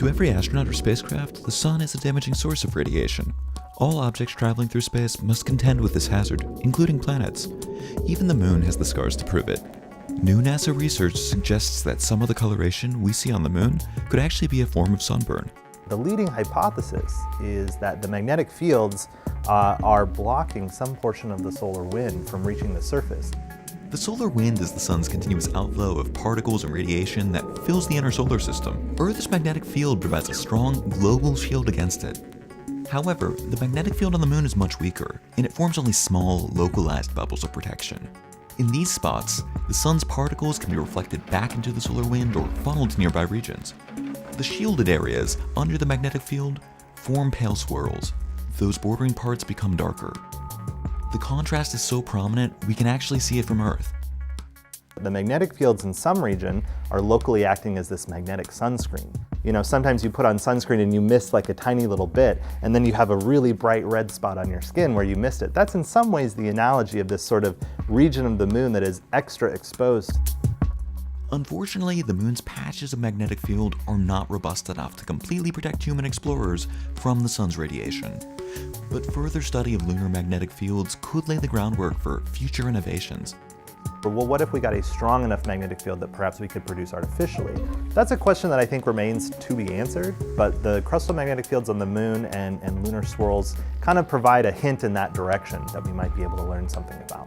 To every astronaut or spacecraft, the sun is a damaging source of radiation. All objects traveling through space must contend with this hazard, including planets. Even the moon has the scars to prove it. New NASA research suggests that some of the coloration we see on the moon could actually be a form of sunburn. The leading hypothesis is that the magnetic fields are blocking some portion of the solar wind from reaching the surface. The solar wind is the sun's continuous outflow of particles and radiation that fills the inner solar system. Earth's magnetic field provides a strong global shield against it. However, the magnetic field on the moon is much weaker, and it forms only small, localized bubbles of protection. In these spots, the sun's particles can be reflected back into the solar wind or funneled to nearby regions. The shielded areas under the magnetic field form pale swirls. Those bordering parts become darker. The contrast is so prominent, we can actually see it from Earth. The magnetic fields in some region are locally acting as this magnetic sunscreen. You know, sometimes you put on sunscreen and you miss like a tiny little bit, and then you have a really bright red spot on your skin where you missed it. That's in some ways the analogy of this sort of region of the moon that is extra exposed. Unfortunately, the moon's patches of magnetic field are not robust enough to completely protect human explorers from the sun's radiation. But further study of lunar magnetic fields could lay the groundwork for future innovations. Well, what if we got a strong enough magnetic field that perhaps we could produce artificially? That's a question that I think remains to be answered, but the crustal magnetic fields on the moon and lunar swirls kind of provide a hint in that direction that we might be able to learn something about.